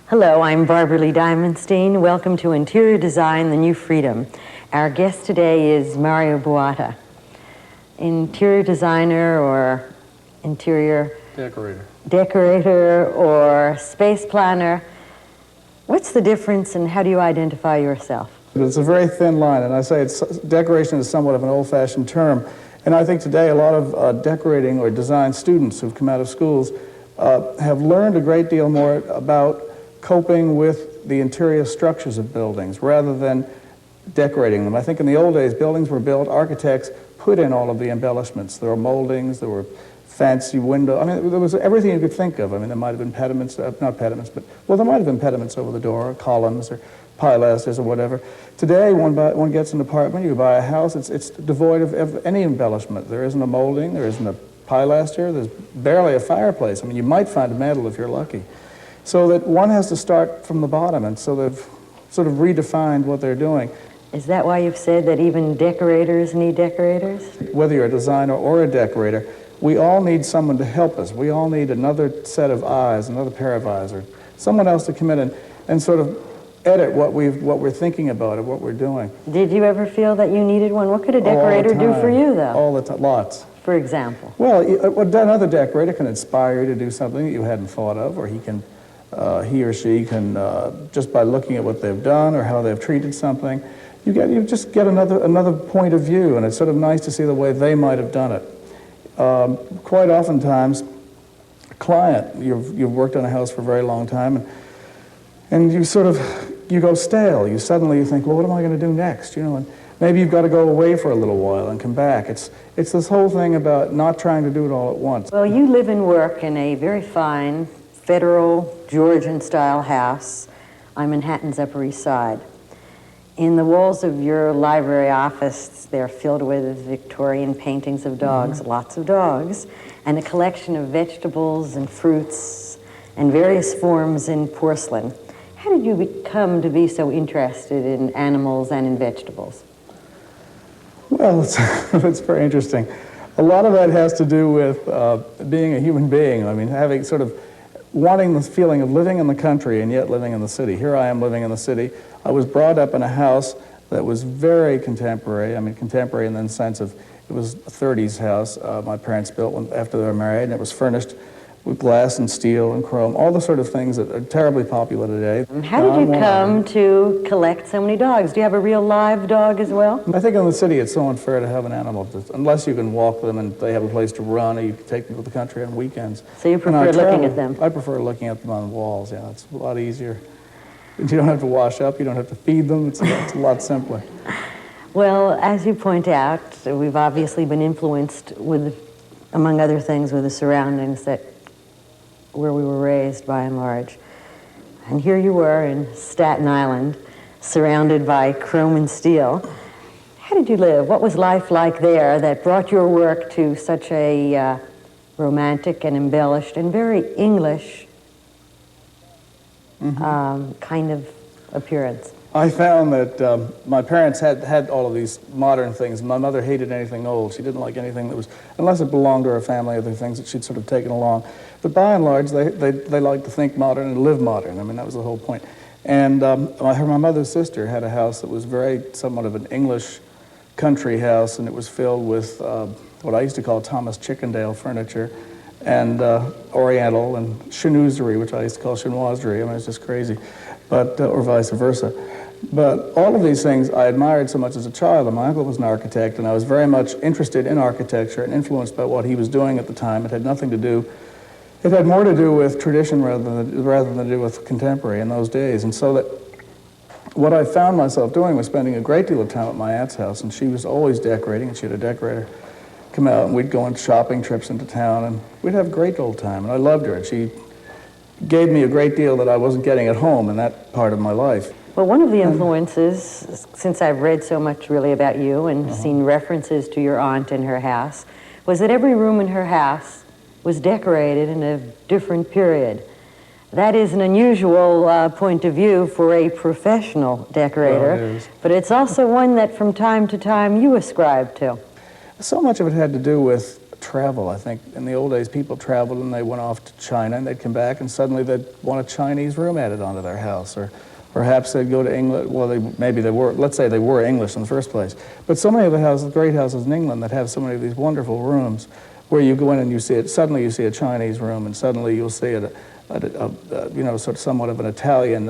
Hello, I'm Barbara Lee Diamondstein. Welcome to Interior Design, The New Freedom. Our guest today is Mario Buata, interior designer or interior decorator or space planner. What's the difference and how do you identify yourself? It's a very thin line, and I say decoration is somewhat of an old-fashioned term. And I think today a lot of decorating or design students who've come out of schools have learned a great deal more about coping with the interior structures of buildings rather than decorating them. I think in the old days, buildings were built, architects put in all of the embellishments. There were moldings, there were fancy windows. I mean, there was everything you could think of. I mean, there might have been pediments, not pediments, but, well, there might have been pediments over the door, or columns, or pilasters, or whatever. Today, one gets an apartment, you buy a house, it's devoid of any embellishment. There isn't a molding, there isn't a pilaster, there's barely a fireplace. I mean, you might find a mantel if you're lucky. So that one has to start from the bottom, and so they've sort of redefined what they're doing. Is that why you've said that even decorators need decorators? Whether you're a designer or a decorator, we all need someone to help us. We all need another set of eyes, another pair of eyes, or someone else to come in and sort of edit what we're thinking about or what we're doing. Did you ever feel that you needed one? What could a decorator do for you, though? All the time, lots. For example? Well, another decorator can inspire you to do something that you hadn't thought of, or he or she can, just by looking at what they've done or how they've treated something, you just get another point of view, and it's sort of nice to see the way they might have done it. Quite oftentimes, a client, you've worked on a house for a very long time, and you go stale. You suddenly think, well, what am I going to do next? You know, and maybe you've got to go away for a little while and come back. It's this whole thing about not trying to do it all at once. Well, you live and work in a very fine Federal Georgian-style house on Manhattan's Upper East Side. In the walls of your library office, they're filled with Victorian paintings of dogs, lots of dogs, and a collection of vegetables and fruits and various forms in porcelain. How did you come to be so interested in animals and in vegetables? Well, it's very interesting. A lot of that has to do with being a human being. I mean, having sort of wanting the feeling of living in the country and yet living in the city. Here I am living in the city. I was brought up in a house that was very contemporary. I mean, contemporary in the sense of it was a 30s house my parents built after they were married, and it was furnished with glass and steel and chrome, all the sort of things that are terribly popular today. How did you come to collect so many dogs? Do you have a real live dog as well? I think in the city it's so unfair to have an animal, unless you can walk them and they have a place to run, or you can take them to the country on weekends. So you prefer looking at them? I prefer looking at them on the walls, yeah. It's a lot easier. You don't have to wash up, you don't have to feed them, it's a lot simpler. Well, as you point out, we've obviously been influenced with, among other things, with the surroundings where we were raised by and large. And here you were in Staten Island, surrounded by chrome and steel. How did you live? What was life like there that brought your work to such a romantic and embellished and very English kind of appearance? I found that my parents had all of these modern things. My mother hated anything old. She didn't like anything that was, unless it belonged to her family, other things that she'd sort of taken along. But by and large, they liked to think modern and live modern. I mean, that was the whole point. And my mother's sister had a house that was somewhat of an English country house, and it was filled with what I used to call Thomas Chippendale furniture, and Oriental and chinoiserie, which I used to call chinoiserie. I mean, it's just crazy, but or vice versa. But all of these things I admired so much as a child. And my uncle was an architect, and I was very much interested in architecture and influenced by what he was doing at the time. It had nothing to do. It had more to do with tradition rather than to do with contemporary in those days. And so that what I found myself doing was spending a great deal of time at my aunt's house, and she was always decorating, and she had a decorator come out, and we'd go on shopping trips into town, and we'd have a great old time, and I loved her, and she gave me a great deal that I wasn't getting at home in that part of my life. Well, one of the influences, since I've read so much really about you and seen references to your aunt and her house, was that every room in her house was decorated in a different period. That is an unusual point of view for a professional decorator, well, it is. But it's also one that from time to time you ascribe to. So much of it had to do with travel. I think in the old days people traveled and they went off to China and they'd come back and suddenly they'd want a Chinese room added onto their house, or perhaps they'd go to England. Well, maybe they were, let's say they were English in the first place. But so many of the houses, great houses in England that have so many of these wonderful rooms where you go in and you see it, suddenly you see a Chinese room and suddenly you'll see you know, sort of somewhat of an Italian,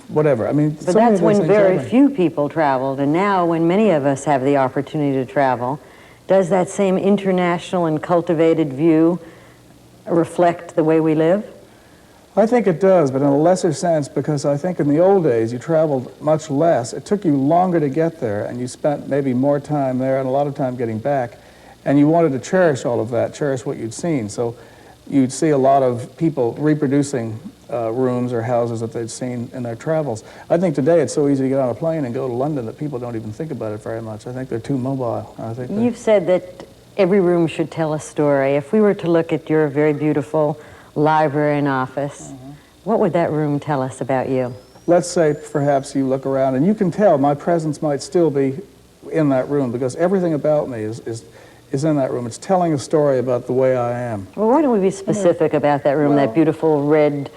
whatever. I mean, but so that's when very happen. few people traveled, and now when many of us have the opportunity to travel, does that same international and cultivated view reflect the way we live? I think it does, but in a lesser sense, because I think in the old days you traveled much less. It took you longer to get there, and you spent maybe more time there and a lot of time getting back, and you wanted to cherish all of that, cherish what you'd seen. So you'd see a lot of people reproducing rooms or houses that they'd seen in their travels. I think today it's so easy to get on a plane and go to London that people don't even think about it very much. I think they're too mobile. You've said that every room should tell a story. If we were to look at your very beautiful library and office, what would that room tell us about you? Let's say perhaps you look around and you can tell my presence might still be in that room because everything about me is in that room. It's telling a story about the way I am. Well, why don't we be specific about that room, that beautiful red,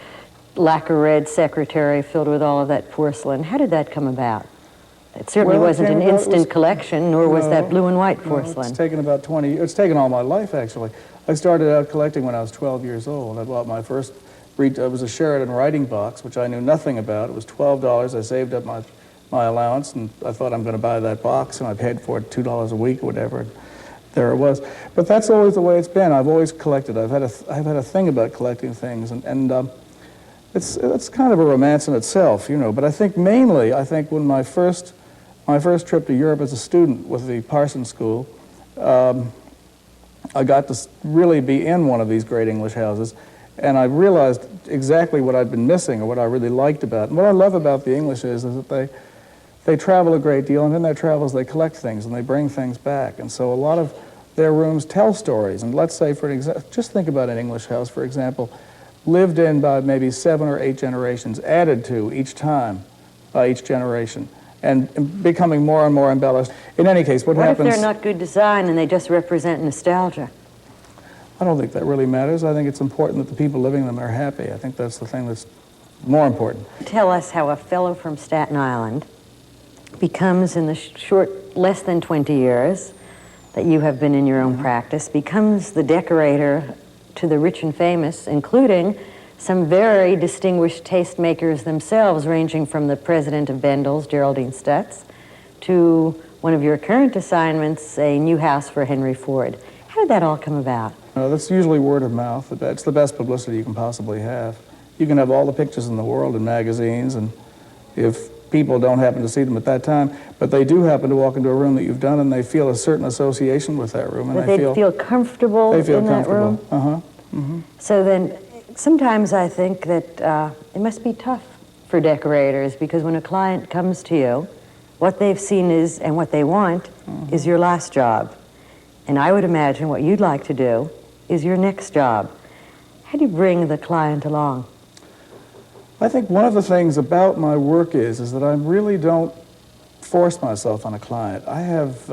lacquer red secretary filled with all of that porcelain? How did that come about? It certainly wasn't an instant collection, nor was that blue and white porcelain. It's taken about 20 years. It's taken all my life, actually. I started out collecting when I was 12 years old. I bought my first, it was a Sheridan writing box, which I knew nothing about. It was $12. I saved up my allowance, and I thought I'm going to buy that box, and I paid for it $2 a week or whatever. And there it was. But that's always the way it's been. I've always collected. I've had a thing about collecting things, and it's kind of a romance in itself, you know. But I think mainly, when my first trip to Europe as a student with the Parsons School, I got to really be in one of these great English houses, and I realized exactly what I'd been missing or what I really liked about it. And what I love about the English is that they travel a great deal, and in their travels they collect things and they bring things back. And so a lot of their rooms tell stories. And let's say, for example, just think about an English house, for example, lived in by maybe 7 or 8 generations, added to each time by each generation, and becoming more and more embellished. In any case, what happens... What if they're not good design and they just represent nostalgia? I don't think that really matters. I think it's important that the people living in them are happy. I think that's the thing that's more important. Tell us how a fellow from Staten Island becomes, in the short, less than 20 years that you have been in your own practice, becomes the decorator to the rich and famous, including some very distinguished tastemakers themselves, ranging from the president of Bendel's, Geraldine Stutz, to one of your current assignments, a new house for Henry Ford. How did that all come about? That's usually word of mouth. It's the best publicity you can possibly have. You can have all the pictures in the world in magazines, and if people don't happen to see them at that time, but they do happen to walk into a room that you've done, and they feel a certain association with that room. And they feel comfortable in that room? Uh-huh. Mm-hmm. So then, sometimes I think that it must be tough for decorators, because when a client comes to you, what they've seen is, and what they want, is your last job. And I would imagine what you'd like to do is your next job. How do you bring the client along? I think one of the things about my work is that I really don't force myself on a client. I've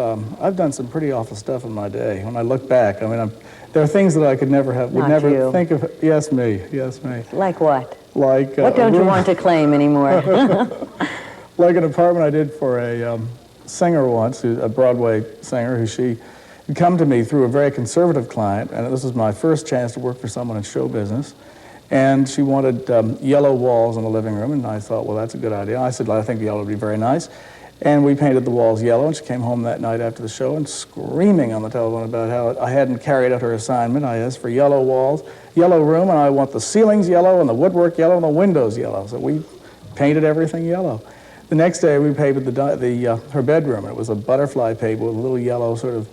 done some pretty awful stuff in my day. When I look back, I mean, there are things that I could never have, would never you. think of. Yes, me. Like what? Like what don't you want to claim anymore? Like an apartment I did for a singer once, a Broadway singer, who she had come to me through a very conservative client, and this was my first chance to work for someone in show business. And she wanted yellow walls in the living room, and I thought, well, that's a good idea. I said, I think yellow would be very nice. And we painted the walls yellow, and she came home that night after the show and screaming on the telephone about how I hadn't carried out her assignment. I asked for yellow walls, yellow room, and I want the ceilings yellow and the woodwork yellow and the windows yellow. So we painted everything yellow. The next day, we painted her bedroom. It was a butterfly paper with a little yellow, sort of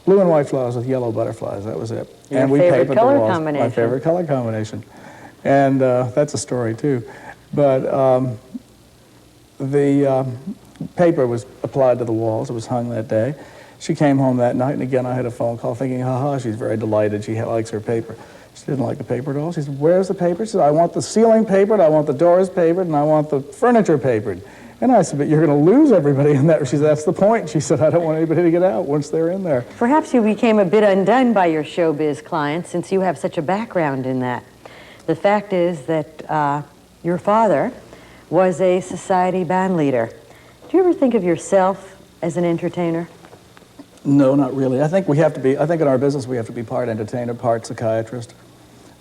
blue and white flowers with yellow butterflies. That was it. Your favorite color combination. My favorite color combination. And that's a story, too. But the paper was applied to the walls. It was hung that day. She came home that night, and again, I had a phone call thinking, ha-ha, she's very delighted. She likes her paper. She didn't like the paper at all. She said, where's the paper? She said, I want the ceiling papered, I want the doors papered, and I want the furniture papered. And I said, but you're going to lose everybody in that. She said, that's the point. She said, I don't want anybody to get out once they're in there. Perhaps you became a bit undone by your showbiz clients since you have such a background in that. The fact is that your father was a society band leader. Do you ever think of yourself as an entertainer? No, not really. I think in our business we have to be part entertainer, part psychiatrist.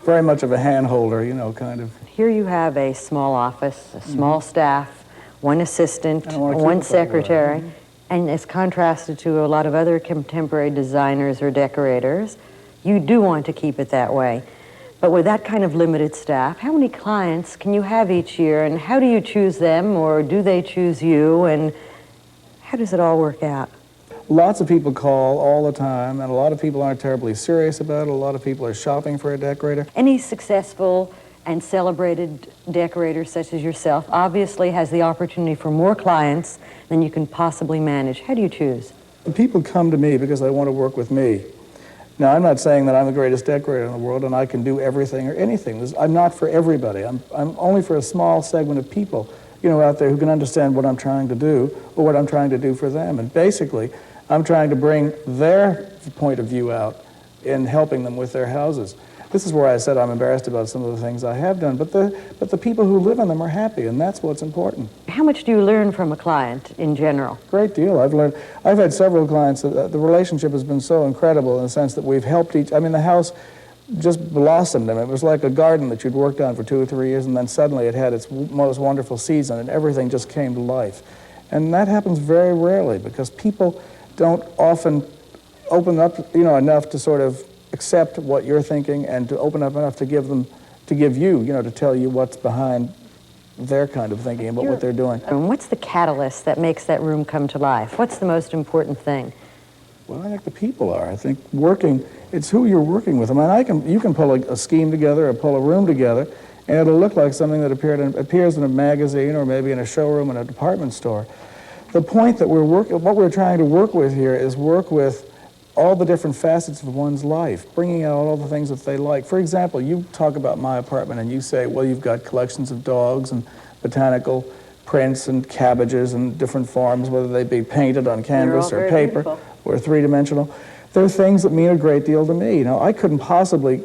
Very much of a hand holder, you know, kind of. Here you have a small office, a small staff, one assistant, one secretary, and it's contrasted to a lot of other contemporary designers or decorators. You do want to keep it that way. But with that kind of limited staff, how many clients can you have each year, and how do you choose them, or do they choose you, and how does it all work out? Lots of people call all the time, and a lot of people aren't terribly serious about it. A lot of people are shopping for a decorator. Any successful and celebrated decorator such as yourself obviously has the opportunity for more clients than you can possibly manage. How do you choose? People come to me because they want to work with me. Now, I'm not saying that I'm the greatest decorator in the world and I can do everything or anything. I'm not for everybody. I'm only for a small segment of people, you know, out there who can understand what I'm trying to do or what I'm trying to do for them. And basically, I'm trying to bring their point of view out in helping them with their houses. This is where I said I'm embarrassed about some of the things I have done, but the people who live in them are happy, and that's what's important. How much do you learn from a client in general? Great deal. I've had several clients that the relationship has been so incredible in the sense that we've helped I mean, the house just blossomed. I mean, it was like a garden that you'd worked on for 2 or 3 years, and then suddenly it had its most wonderful season, and everything just came to life. And that happens very rarely because people don't often open up, you know, enough to sort of accept what you're thinking and to open up enough to give you, you know, to tell you what's behind their kind of thinking about what they're doing. And what's the catalyst that makes that room come to life? What's the most important thing? Well, I think the people are. I think it's who you're working with. I mean, you can pull a scheme together or pull a room together, and it'll look like something that appears in a magazine or maybe in a showroom in a department store. The point that what we're trying to work with here is work with all the different facets of one's life, bringing out all the things that they like. For example, you talk about my apartment and you say, well, you've got collections of dogs and botanical prints and cabbages and different forms, whether they be painted on canvas or paper or three-dimensional. They're things that mean a great deal to me. You know, I couldn't possibly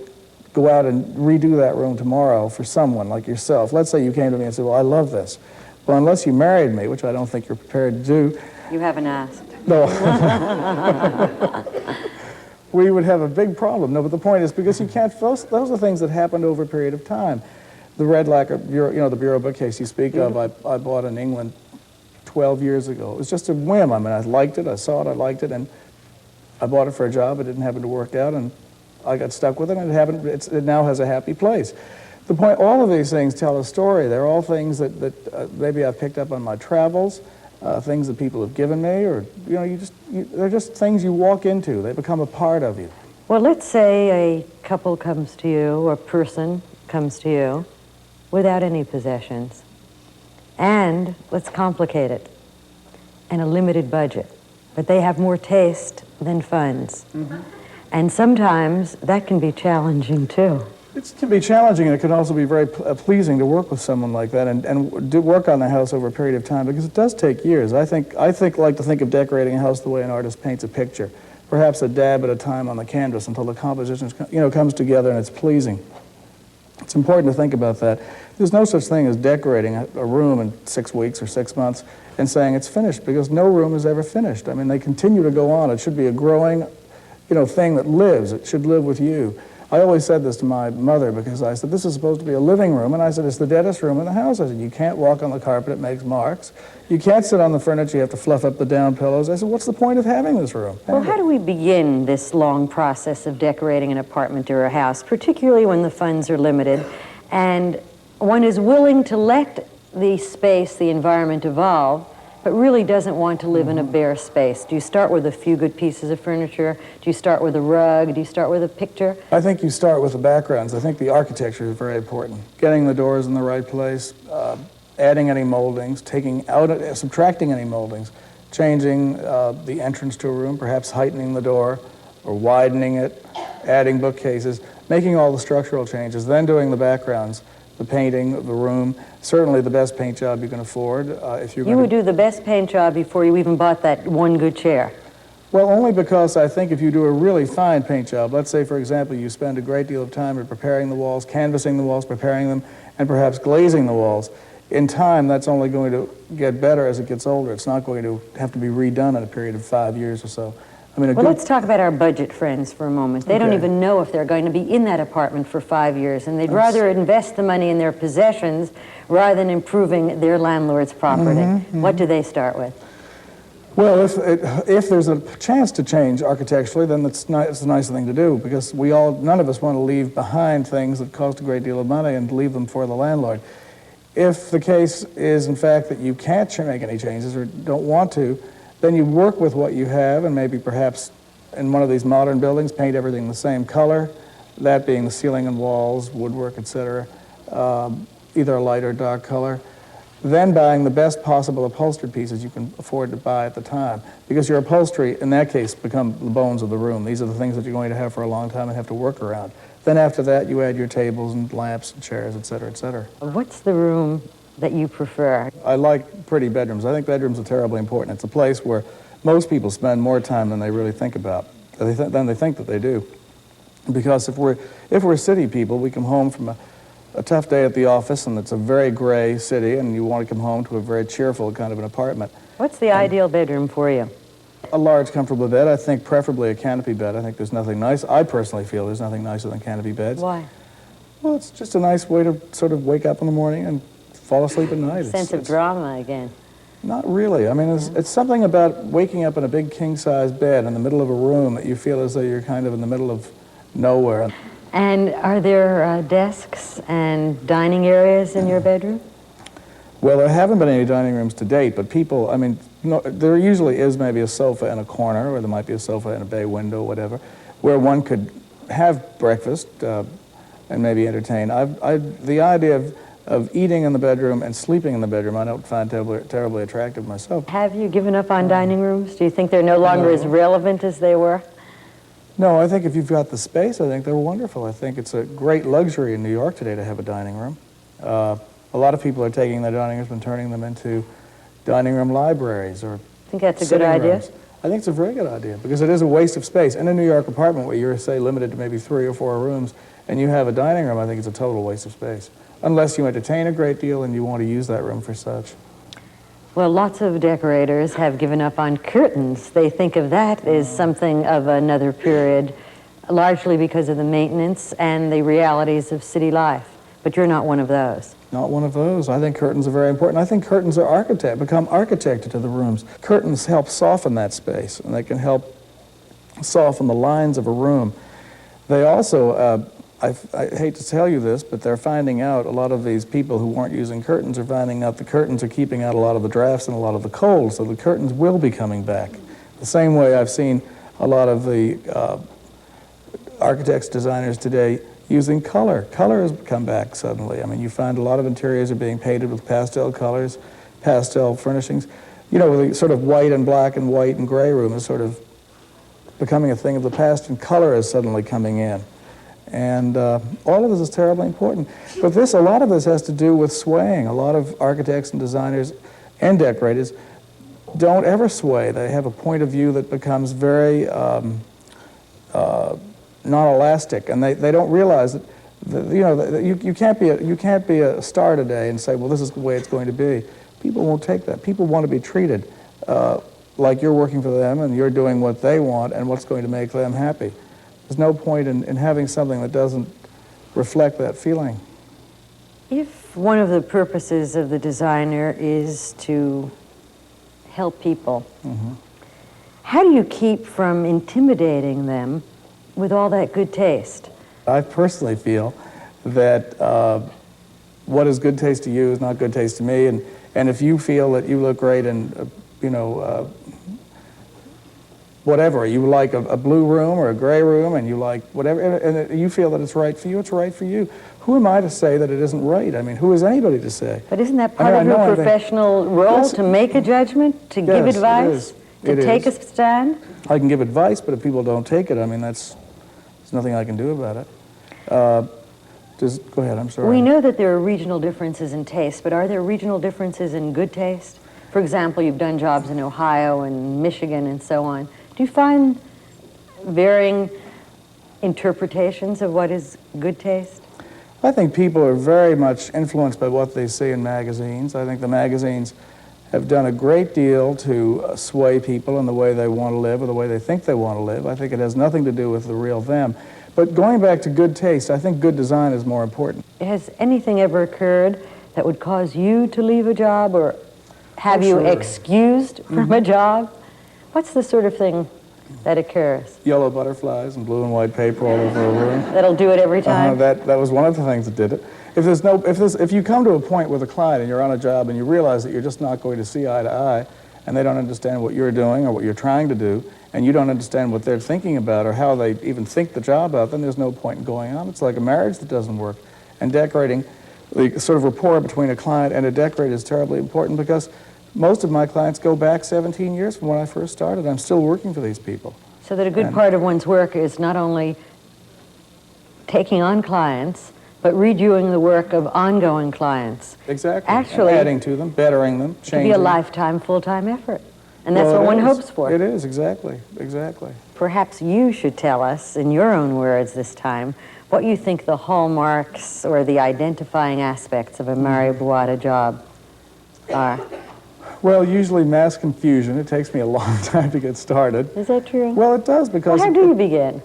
go out and redo that room tomorrow for someone like yourself. Let's say you came to me and said, well, I love this. Well, unless you married me, which I don't think you're prepared to do. You haven't asked. No. We would have a big problem. No, but the point is, because you can't, those are things that happened over a period of time. The red lacquer bureau, you know, the bureau bookcase you speak of, I bought in England 12 years ago. It was just a whim. I mean, I liked it, I saw it, I liked it, and I bought it for a job. It didn't happen to work out, and I got stuck with it, and it now has a happy place. The point, all of these things tell a story. They're all things that maybe I've picked up on my travels, things that people have given me, or, you know, they're just things you walk into. They become a part of you. Well, let's say a couple comes to you, or a person comes to you, without any possessions, and let's complicate it, and a limited budget, but they have more taste than funds. Mm-hmm. And sometimes that can be challenging too. It can be challenging, and it can also be very pleasing to work with someone like that and do work on the house over a period of time, because it does take years. I like to think of decorating a house the way an artist paints a picture, perhaps a dab at a time on the canvas until the composition, you know, comes together and it's pleasing. It's important to think about that. There's no such thing as decorating a room in 6 weeks or 6 months and saying it's finished, because no room is ever finished. I mean, they continue to go on. It should be a growing, you know, thing that lives. It should live with you. I always said this to my mother, because I said, this is supposed to be a living room, and I said, it's the deadest room in the house. I said, you can't walk on the carpet, it makes marks. You can't sit on the furniture, you have to fluff up the down pillows. I said, what's the point of having this room? Well, how do we begin this long process of decorating an apartment or a house, particularly when the funds are limited, and one is willing to let the space, the environment evolve, but really doesn't want to live in a bare space? Do you start with a few good pieces of furniture? Do you start with a rug? Do you start with a picture? I think you start with the backgrounds. I think the architecture is very important. Getting the doors in the right place, adding any moldings, subtracting any moldings, changing the entrance to a room, perhaps heightening the door or widening it, adding bookcases, making all the structural changes, then doing the backgrounds. the painting of the room. Certainly the best paint job you can afford. If you're You would do the best paint job before you even bought that one good chair. Well, only because I think if you do a really fine paint job, let's say, for example, you spend a great deal of time in preparing the walls, canvassing the walls, preparing them, and perhaps glazing the walls, in time, that's only going to get better as it gets older. It's not going to have to be redone in a period of 5 years or so. I mean, well, let's talk about our budget friends for a moment. They don't Okay. even know if they're going to be in that apartment for 5 years, and they'd rather invest the money in their possessions rather than improving their landlord's property. What do they start with? Well, if there's a chance to change architecturally, then it's a nice thing to do, because none of us want to leave behind things that cost a great deal of money and leave them for the landlord. If the case is, in fact, that you can't make any changes or don't want to, then you work with what you have, and maybe perhaps in one of these modern buildings, paint everything the same color, that being the ceiling and walls, woodwork, etc., either a light or dark color. Then buying the best possible upholstered pieces you can afford to buy at the time, because your upholstery, in that case, become the bones of the room. These are the things that you're going to have for a long time and have to work around. Then after that, you add your tables and lamps and chairs, etc., etc. What's the room that you prefer? I like pretty bedrooms. I think bedrooms are terribly important. It's a place where most people spend more time than they really think about, than they think that they do. Because if we're city people, we come home from a tough day at the office, and it's a very gray city, and you want to come home to a very cheerful kind of an apartment. What's the ideal bedroom for you? A large, comfortable bed. I think preferably a canopy bed. I think there's nothing nice. I personally feel there's nothing nicer than canopy beds. Why? Well, it's just a nice way to sort of wake up in the morning and fall asleep at night. Sense of drama again. Not really. I mean, it's something about waking up in a big king-size bed in the middle of a room that you feel as though you're kind of in the middle of nowhere. And are there desks and dining areas in your bedroom? Well, there haven't been any dining rooms to date, but people, I mean, there usually is maybe a sofa in a corner, or there might be a sofa in a bay window, whatever, where one could have breakfast and maybe entertain. The idea of eating in the bedroom and sleeping in the bedroom, I don't find terribly attractive myself. Have you given up on dining rooms? Do you think they're no longer as relevant as they were? No, I think if you've got the space, I think they're wonderful. I think it's a great luxury in New York today to have a dining room. A lot of people are taking their dining rooms and turning them into dining room libraries or I think that's a good idea. Rooms. I think it's a very good idea, because it is a waste of space. In a New York apartment where you're, say, limited to maybe 3 or 4 rooms, and you have a dining room, I think it's a total waste of space. Unless you entertain a great deal and you want to use that room for such. Well, lots of decorators have given up on curtains. They think of that as something of another period, largely because of the maintenance and the realities of city life. But you're not one of those. Not one of those. I think curtains are very important. I think curtains are become architected to the rooms. Curtains help soften that space, and they can help soften the lines of a room. They also, I hate to tell you this, but they're finding out, a lot of these people who weren't using curtains are finding out the curtains are keeping out a lot of the drafts and a lot of the cold, so the curtains will be coming back. The same way I've seen a lot of the architects, designers today using color. Color has come back suddenly. I mean, you find a lot of interiors are being painted with pastel colors, pastel furnishings. You know, the sort of white and black and white and gray room is sort of becoming a thing of the past, and color is suddenly coming in. And all of this is terribly important. But a lot of this has to do with swaying. A lot of architects and designers and decorators don't ever sway. They have a point of view that becomes very non-elastic, and they don't realize that, you know, that you can't be a star today and say, well, this is the way it's going to be. People won't take that. People want to be treated like you're working for them and you're doing what they want and what's going to make them happy. There's no point in having something that doesn't reflect that feeling. If one of the purposes of the designer is to help people, how do you keep from intimidating them with all that good taste? I personally feel that what is good taste to you is not good taste to me, and if you feel that you look great in, you know, whatever, you like a blue room or a gray room, and you like whatever, and you feel that it's right for you, it's right for you. Who am I to say that it isn't right? I mean, who is anybody to say? But isn't that part of your professional role, Yes, to make a judgment, to give advice, to take a stand? I can give advice, but if people don't take it, I mean, there's nothing I can do about it. Just go ahead, I'm sorry. We know that there are regional differences in taste, but are there regional differences in good taste? For example, you've done jobs in Ohio and Michigan and so on. Do you find varying interpretations of what is good taste? I think people are very much influenced by what they see in magazines. I think the magazines have done a great deal to sway people in the way they want to live or the way they think they want to live. I think it has nothing to do with the real them. But going back to good taste, I think good design is more important. Has anything ever occurred that would cause you to leave a job or have you sure. excused from a job? What's the sort of thing that occurs? Yellow butterflies and blue and white paper all over a room. That'll do it every time? That was one of the things that did it. If you come to a point with a client and you're on a job and you realize that you're just not going to see eye to eye and they don't understand what you're doing or what you're trying to do and you don't understand what they're thinking about or how they even think the job out, then there's no point in going on. It's like a marriage that doesn't work. And decorating, the sort of rapport between a client and a decorator is terribly important because most of my clients go back 17 years from when I first started. I'm still working for these people. So that a good part of one's work is not only taking on clients, but redoing the work of ongoing clients. Exactly. Actually, and adding to them, bettering them, changing. It could be a lifetime, full-time effort. And that's what one hopes for. It is, exactly, exactly. Perhaps you should tell us, in your own words this time, what you think the hallmarks or the identifying aspects of a Mario Buata job are. Well, usually mass confusion. It takes me a long time to get started. Is that true? Well, it does because... Well, how do you begin?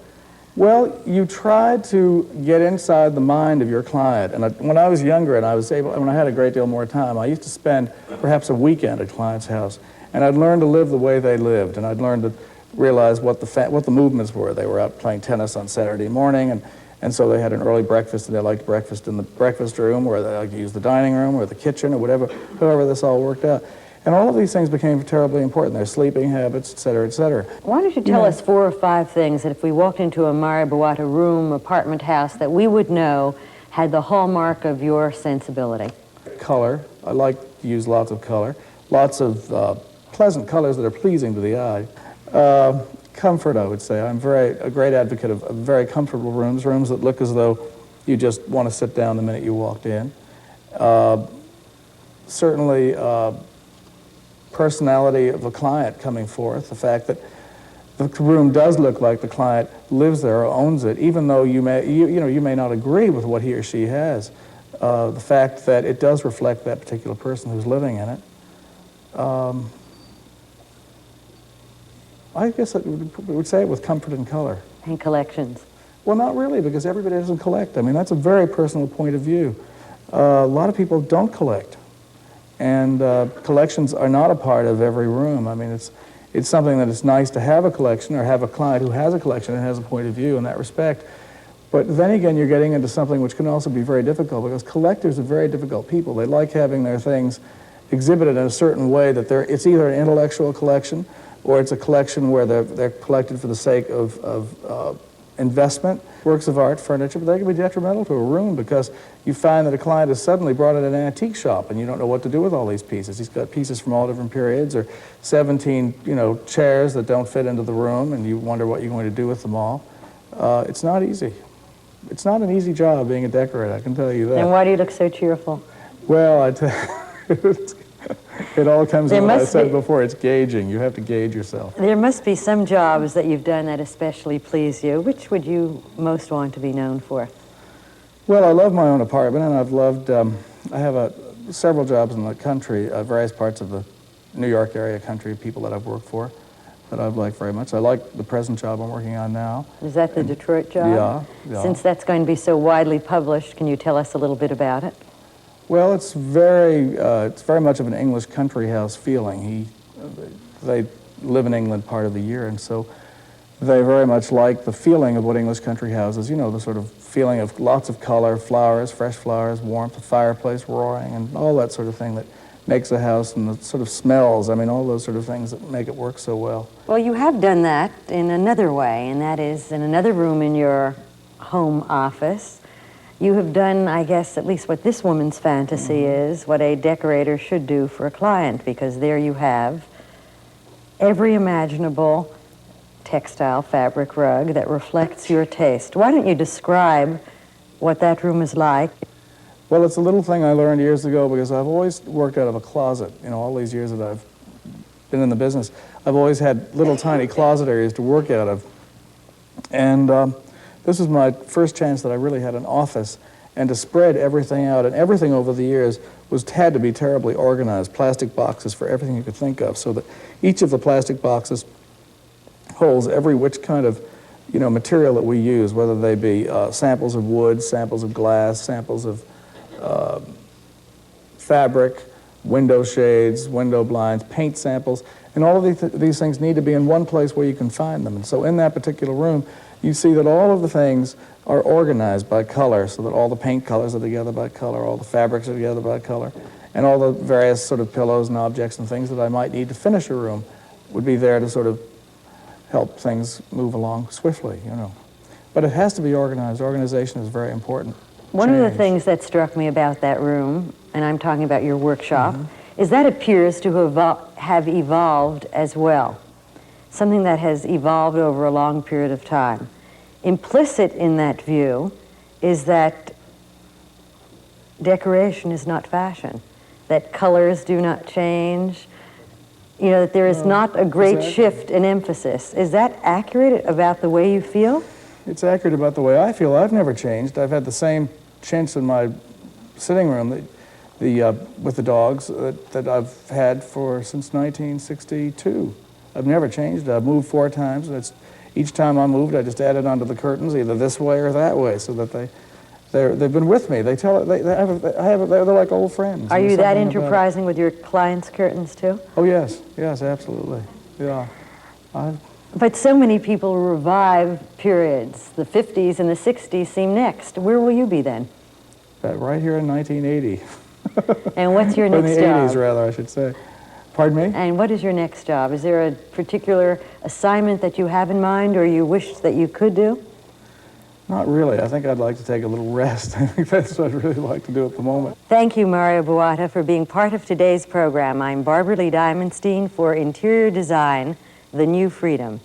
Well, you try to get inside the mind of your client. And when I was younger and when I had a great deal more time, I used to spend perhaps a weekend at a client's house. And I'd learn to live the way they lived. And I'd learn to realize what the movements were. They were out playing tennis on Saturday morning. And so they had an early breakfast, and they liked breakfast in the breakfast room, or they liked to use the dining room, or the kitchen, or whatever, however this all worked out. And all of these things became terribly important, their sleeping habits, et cetera, et cetera. Why don't you tell us 4 or 5 things that if we walked into a Mario Buata room, apartment house, that we would know had the hallmark of your sensibility? Color. I like to use lots of color. Lots of pleasant colors that are pleasing to the eye. Comfort, I would say. I'm a great advocate of very comfortable rooms that look as though you just want to sit down the minute you walked in. Certainly, personality of a client coming forth, the fact that the room does look like the client lives there or owns it, even though you may not agree with what he or she has. The fact that it does reflect that particular person who's living in it. I guess I would say it with comfort and color. And collections? Well, not really, because everybody doesn't collect. I mean, that's a very personal point of view. A lot of people don't collect. And collections are not a part of every room. I mean, it's something that it's nice to have a collection or have a client who has a collection and has a point of view in that respect. But then again, you're getting into something which can also be very difficult because collectors are very difficult people. They like having their things exhibited in a certain way that it's either an intellectual collection or it's a collection where they're collected for the sake of investment, works of art, furniture, but they can be detrimental to a room because you find that a client has suddenly brought in an antique shop and you don't know what to do with all these pieces. He's got pieces from all different periods or 17, chairs that don't fit into the room and you wonder what you're going to do with them all. It's not easy. It's not an easy job being a decorator, I can tell you that. And why do you look so cheerful? Well, it all comes in what I said before, it's gauging. You have to gauge yourself. There must be some jobs that you've done that especially please you. Which would you most want to be known for? Well, I love my own apartment, and I've loved, I have several jobs in the country, various parts of the New York area country, people that I've worked for that I've liked very much. I like the present job I'm working on now. Is that the Detroit job? Yeah. Since that's going to be so widely published, can you tell us a little bit about it? Well, it's very much of an English country house feeling. They live in England part of the year, and so they very much like the feeling of what English country houses, the sort of feeling of lots of color, flowers, fresh flowers, warmth, a fireplace roaring, and all that sort of thing that makes a house, and the sort of smells, all those sort of things that make it work so well. Well, you have done that in another way, and that is in another room in your home office. You have done, I guess, at least what this woman's fantasy is, what a decorator should do for a client, because there you have every imaginable textile fabric rug that reflects your taste. Why don't you describe what that room is like? Well, it's a little thing I learned years ago because I've always worked out of a closet. You know, all these years that I've been in the business, I've always had little tiny closet areas to work out of. And this was my first chance that I really had an office and to spread everything out. And everything over the years had to be terribly organized, plastic boxes for everything you could think of, so that each of the plastic boxes holds every which kind of material that we use, whether they be samples of wood, samples of glass, samples of fabric, window shades, window blinds, paint samples, and all of these things need to be in one place where you can find them. And so in that particular room, you see that all of the things are organized by color, so that all the paint colors are together by color, all the fabrics are together by color, and all the various sort of pillows and objects and things that I might need to finish a room would be there to sort of help things move along swiftly, But it has to be organized. Organization is very important. One of the things that struck me about that room, and I'm talking about your workshop, Mm-hmm. is that appears to have evolved as well. Something that has evolved over a long period of time. Implicit in that view is that decoration is not fashion, that colors do not change, that there is not a great shift in emphasis. Is that accurate about the way you feel? It's accurate about the way I feel. I've never changed. I've had the same chintz in my sitting room with the dogs that I've had since 1962. I've never changed. I've moved 4 times, and each time I moved, I just added onto the curtains either this way or that way, so that they've been with me. They're like old friends. Are you that enterprising with your clients' curtains too? Oh yes, absolutely. Yeah. But so many people revive periods. The 50s and the 60s seem next. Where will you be then? Right here in 1980. And what's your next job? In the 80s, rather, I should say. Pardon me? And what is your next job? Is there a particular assignment that you have in mind or you wish that you could do? Not really. I think I'd like to take a little rest. I think that's what I'd really like to do at the moment. Thank you, Mario Buatta, for being part of today's program. I'm Barbara Lee Diamondstein for Interior Design, The New Freedom.